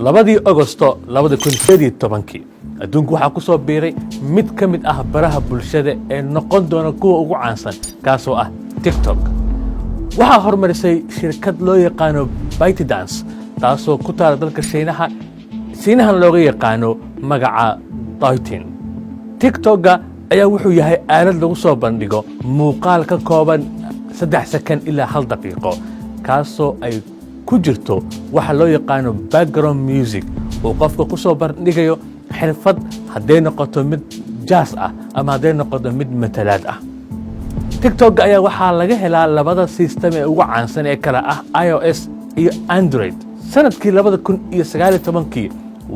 labadii Agosto 2018 adduunku waxaa ku soo biiray mid ka mid ah baraha bulshada ee noqon doona kuwa ugu caansan kaasoo ah TikTok. waxaa hormarisay shirkad loo yaqaano ByteDance taasoo ku taala dalka Shiinaha looga yaqaano magaca Douyin. TikTok ayaa wuxuu yahay aalad lagu soo bandhigo muuqaal ka kooban 3 second ilaa 1 daqiiqo kaasoo ay ku jirto waxa loo yaqaano background music oo qofka ku soo bandhigayo xirfad haday noqoto mid jazz ah ama haday noqoto mid matalaad ah. TikTok ayaa waxaa laga helaa labada system ee ugu caansan ee kala ah iOS iyo Android. sanadkii 2019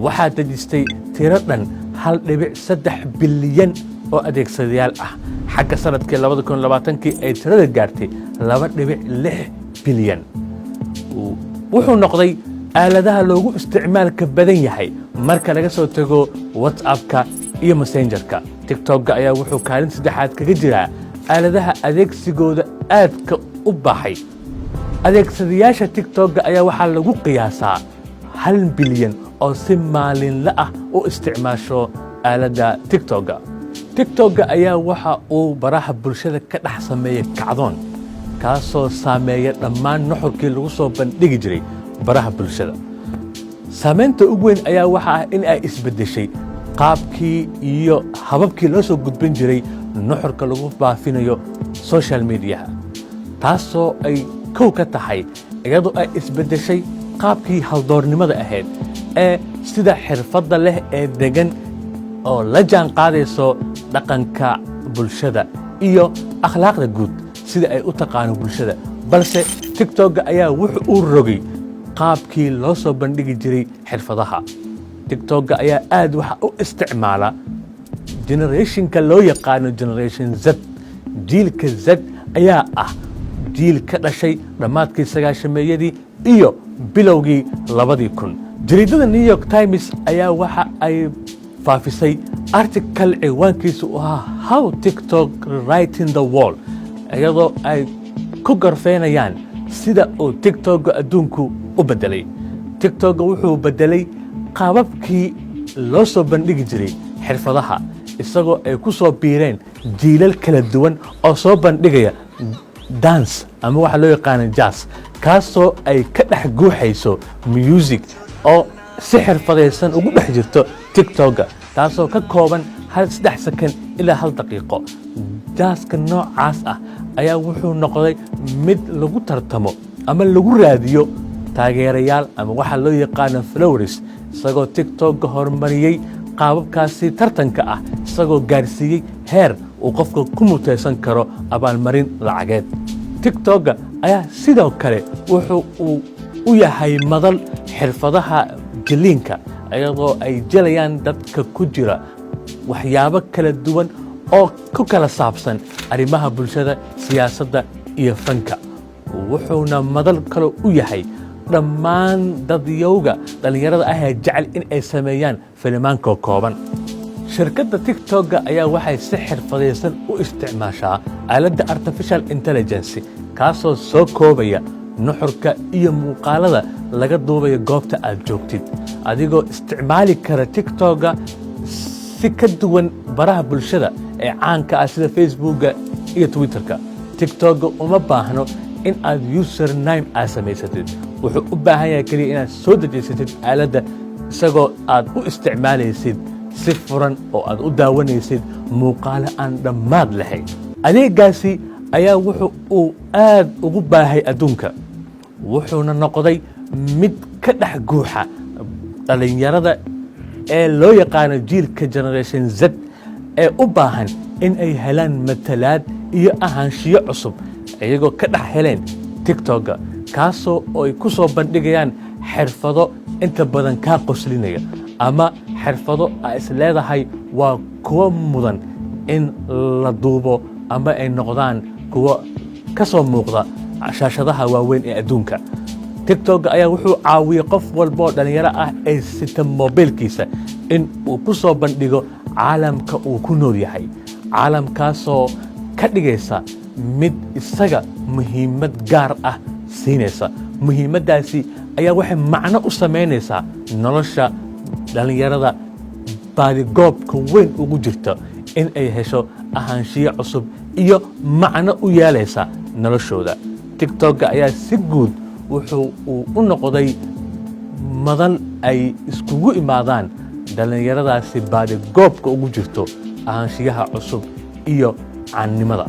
waxaa dejistay tiro dhan 1.3 bilyan oo adeegsadayaal ah. xagga sanadkii 2020 ay tirada gaartay 2.6 bilyan. wuxuu noqday aaladaha loogu isticmaalka badan yahay marka laga soo tago WhatsApp-ka iyo Messenger-ka. TikTok ayaa wuxuu kaalin saddexaad kaga jiraa aaladaha adeegsigooda aadka u baxay. adeegsadayaasha TikTok ayaa waxaa lagu qiyaasaa 1 bilyan oo si maalinle ah u isticmaasho aaladda TikTok. TikTok ayaa waxa uu baraha bulshada ka dhex sameeyay kacdoon kaasoo saameeya dhammaan nuxurkii lagu soo bandhigi jiray baraha bulshada. saameynta ugu weyn ayaa waxa ah in ay isbedeshay qaabkii iyo hababkii loo soo gudbin jiray nuxurka lagu baafinayo social media, taasoo ay kow ka tahay iyadoo ay isbedeshay qaabkii haldoornimada ahayd ee sida xirfadda leh ee degan oo la jaan qaadayso dhaqanka bulshada iyo akhlaaqda guud sida ay u taqaano bulshada. balse TikTok ayaa wuxuu u rogay qaabkii loo soo bandhigi jiray xirfadaha. TikTok ayaa aad waxa u isticmaala generationka loo yaqaano Generation Z. jiilka Z ayaa ah jiil ka dhashay dhammaadkii 90-meeyadii iyo bilowgii 2000. jariidada New York Times ayaa waxa ay faafisay article ciwaankiisu ahaa How TikTok Rewriting the World, iyadoo ay ku garfeenayaan sida uu TikTok adduunku u bedelay. TikTok wuxuu bedelay qaababkii loo soo bandhigi jiray xirfadaha, isagoo ay ku soo biireen jiilal kala duwan oo soo bandhigaya dance ama waxa loo yaqaan jazz, kaasoo ay ka dhex guuxayso music oo si xirfadaysan ugu dhex jirto TikTok, taasoo ka kooban 3 second ilaa 1 daqiiqo. jaazka noocaas ah ayaa wuxuu noqday mid lagu tartamo ama lagu raadiyo taageerayaal ama waxa loo yaqaan followers, isagoo TikTok horumariyay qaababkaasi tartanka ah, isagoo gaarsiiyay heer uu qofka ku mutaysan karo abaalmarin lacageed. TikTok ayaa sidoo kale wuxuu u yahay madal xirfadaha jiliinka, iyadoo ay jelayaan dadka ku jira waxyaabo kala duwan oo ku kala saabsan arrimaha bulshada, siyaasadda iyo fanka. wuxuuna madal kale u yahay dhammaan dadyowga dhalinyarada ah ee jecel in ay sameeyaan filimaanka kooban. shirkadda TikTok ayaa waxay si xirfadaysan u isticmaashaa aaladda artificial intelligence kaasoo soo koobaya nuxurka iyo muuqaalada laga duubayo goobta aad joogtid, adigoo isticmaali kara TikTok si ka duwan baraha bulshada ee caanka ah sida Facebook iyo Twitter-ka. TikTok uma baahno in aad username aad samaysatid, wuxuu u baahan yahay kaliya inaad soo dejiysatid aaladda, isagoo aad u isticmaalaysid si furan oo aad u daawanaysid muuqaalo aan dhammaad lahayn. adeegaasi ayaa wuxuu uu aad ugu baahay adduunka, wuxuuna noqday mid ka dhex guuxa dhalinyarada ee loo yaqaano jiilka Generation Z ee u baahan in ay helaan matalaad iyo ahaanshiyo cusub, iyagoo ka dhex heleen TikTok, kaasoo ay ku soo bandhigayaan xirfado inta badan kaa qoslinaya ama xirfado ay is leedahay waa kuwa mudan in la duubo ama ay noqdaan kuwa ka soo muuqda shaashadaha waaweyn ee adduunka. TikTok ayaa wuxuu caawiyay qof walba oo dhalinyaro ah ee sita mobilkiisa in uu ku soo bandhigo caalamka uu ku nool yahay, caalamkaasoo ka dhigaysa mid isaga muhiimad gaar ah siinaysa. muhiimaddaasi ayaa waxay macno u samaynaysaa nolosha dhallinyarada baadigoobka weyn ugu jirta in ay hesho ahaanshiyo cusub iyo macno u yeelaysa noloshooda. TikTok ayaa si guud wuxuu u noqday madal ay iskugu imaadaan dhallinyaradaasi baadigoobka ugu jirto ahaanshiyaha cusub iyo caannimada.